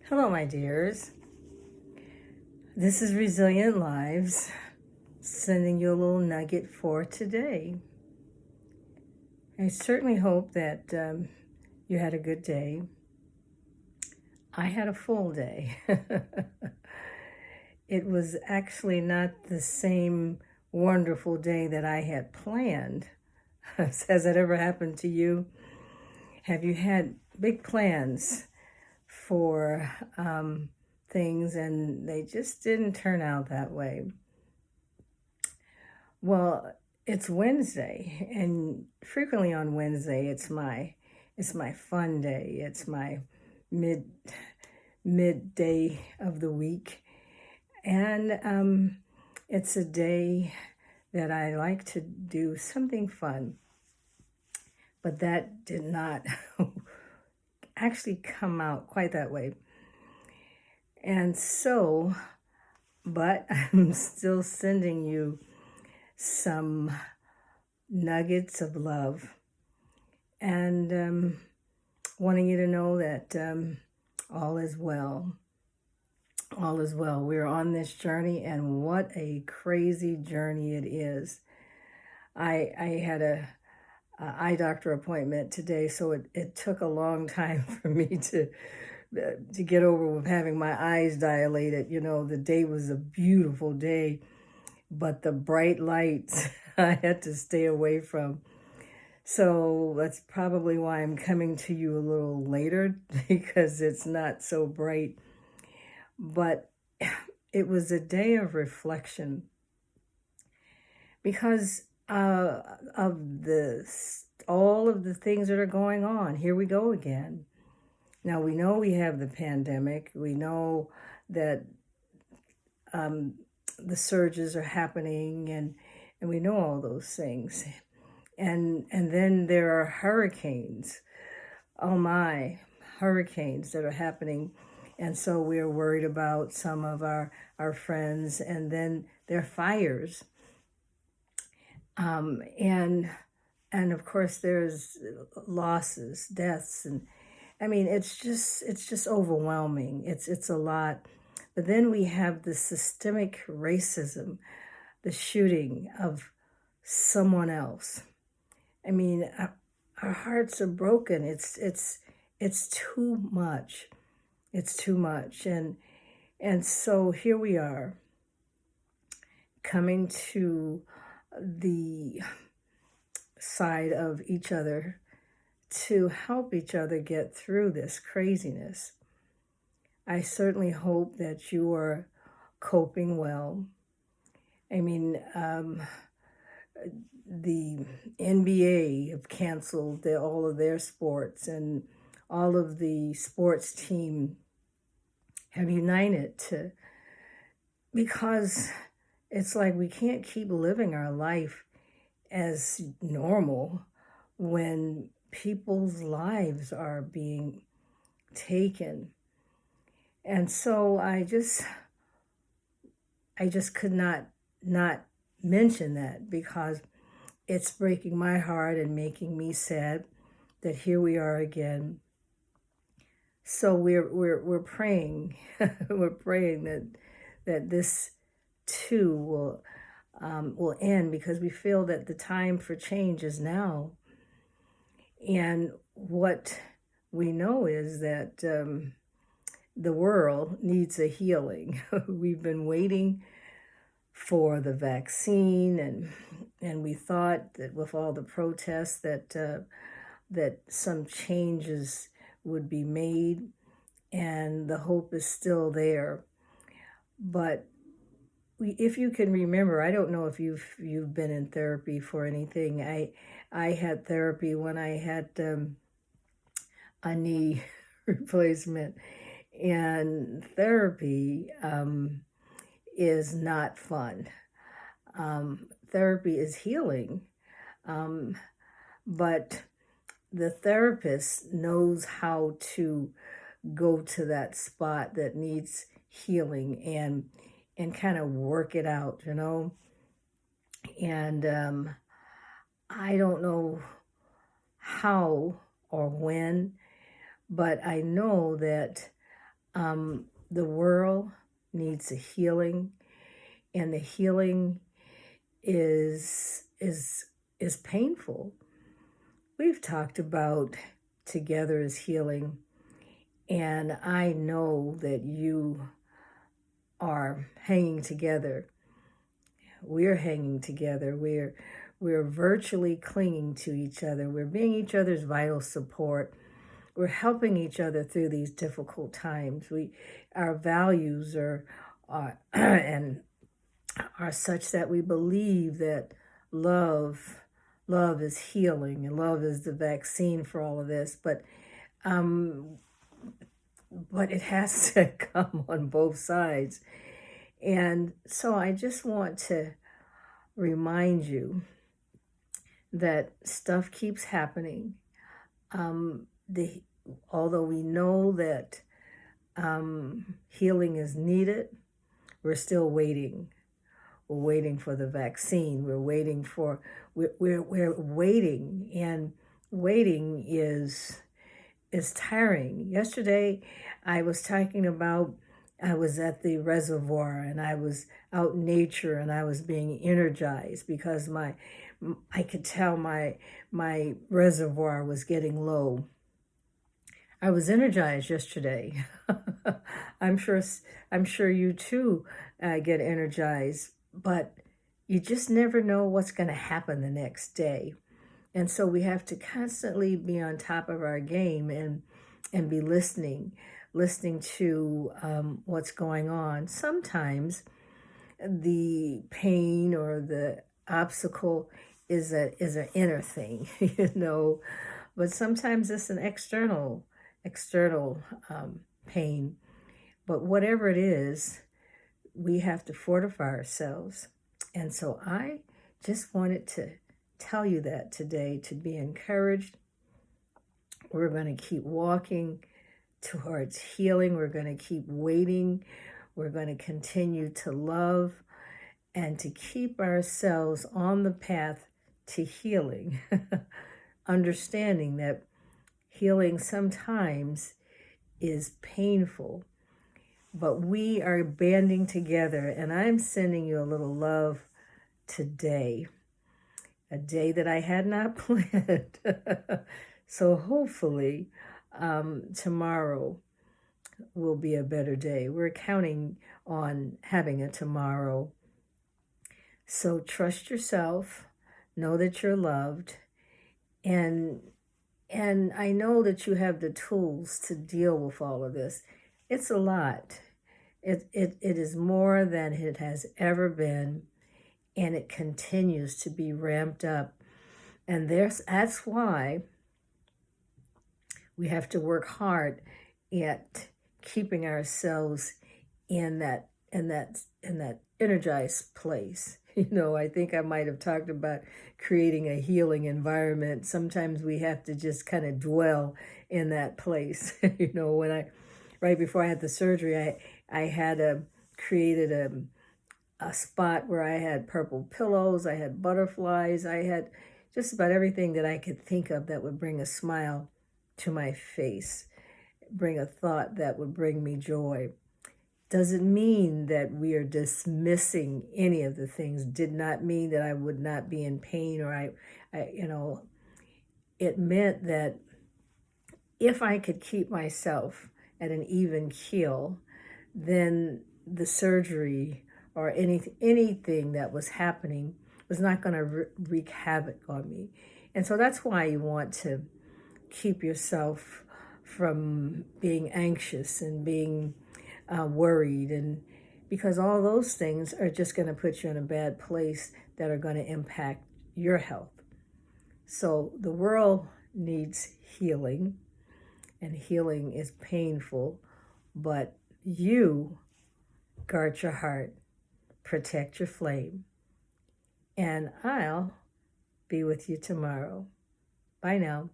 Hello, my dears. This is Resilient Lives, sending you a little nugget for today. I certainly hope that you had a good day. I had a full day. It was actually not the same wonderful day that I had planned. Has that ever happened to you? Have you had big plans for things and they just didn't turn out that way? Well, it's Wednesday, and frequently on Wednesday, it's my fun day. It's my mid midday of the week, and it's a day that I like to do something fun. But that did not actually come out quite that way, and so, but I'm still sending you some nuggets of love and wanting you to know that all is well. All is well. We're on this journey, and what a crazy journey it is. I had a eye doctor appointment today, so it took a long time for me to get over with having my eyes dilated. You know, the day was a beautiful day, but the bright lights I had to stay away from. So that's probably why I'm coming to you a little later because it's not so bright. But it was a day of reflection because of all of the things that are going on. Here we go again. Now we know we have the pandemic. We know that the surges are happening, and we know all those things. And then there are hurricanes. Oh my, hurricanes that are happening. And so we're worried about some of our friends, and then there are fires. And of course there's losses, deaths, and I mean it's just overwhelming. It's a lot. But then we have the systemic racism, the shooting of someone else. I mean, our hearts are broken. It's too much. It's too much, and so here we are, coming to the side of each other to help each other get through this craziness. I certainly hope that you are coping well. I mean, the NBA have canceled all of their sports, and all of the sports team have united because it's like we can't keep living our life as normal when people's lives are being taken. And so I just could not mention that because it's breaking my heart and making me sad that here we are again. So we're praying, we're praying that this too will end, because we feel that the time for change is now. And what we know is that the world needs a healing. We've been waiting for the vaccine, and we thought that with all the protests that some changes would be made, and the hope is still there. But if you can remember, I don't know if you've been in therapy for anything. I had therapy when I had a knee replacement, and therapy is not fun. Therapy is healing, but the therapist knows how to go to that spot that needs healing and kind of work it out, you know. And I don't know how or when, but I know that The world needs a healing, and the healing is painful. We've talked about together is healing, and I know that you are hanging together. We're hanging together. We're virtually clinging to each other. We're being each other's vital support. We're helping each other through these difficult times. Our values are and are such that we believe that love love is healing and love is the vaccine for all of this. Um, but it has to come on both sides. And so I just want to remind you that stuff keeps happening. The Although we know that healing is needed, we're still waiting. We're waiting for the vaccine. We're waiting, and waiting is tiring. Yesterday, I was talking about I was at the reservoir and I was out in nature and I was being energized because I could tell my reservoir was getting low. I was energized yesterday. I'm sure I'm sure you too get energized, but you just never know what's going to happen the next day. And so we have to constantly be on top of our game and be listening to what's going on. Sometimes the pain or the obstacle is an inner thing, but sometimes it's an external pain. But whatever it is, we have to fortify ourselves. And so I just wanted to tell you that today, to be encouraged. We're going to keep walking towards healing. We're going to keep waiting. We're going to continue to love and to keep ourselves on the path to healing, understanding that healing sometimes is painful, but we are banding together, and I'm sending you a little love today, a day that I had not planned. So hopefully tomorrow will be a better day. We're counting on having a tomorrow. So trust yourself, know that you're loved, and I know that you have the tools to deal with all of this. It's a lot. It is more than it has ever been, and it continues to be ramped up. And that's why we have to work hard at keeping ourselves in that energized place. I think I might have talked about creating a healing environment. Sometimes we have to just kind of dwell in that place. Right before I had the surgery, I had created a spot where I had purple pillows, I had butterflies, I had just about everything that I could think of that would bring a smile to my face, bring a thought that would bring me joy. Doesn't mean that we are dismissing any of the things. Did not mean that I would not be in pain, or it meant that if I could keep myself at an even keel, then the surgery or anything that was happening was not going to wreak havoc on me. And so that's why you want to keep yourself from being anxious and being worried, and because all those things are just going to put you in a bad place that are going to impact your health. So the world needs healing, and healing is painful, but you guard your heart, protect your flame, and I'll be with you tomorrow. Bye now.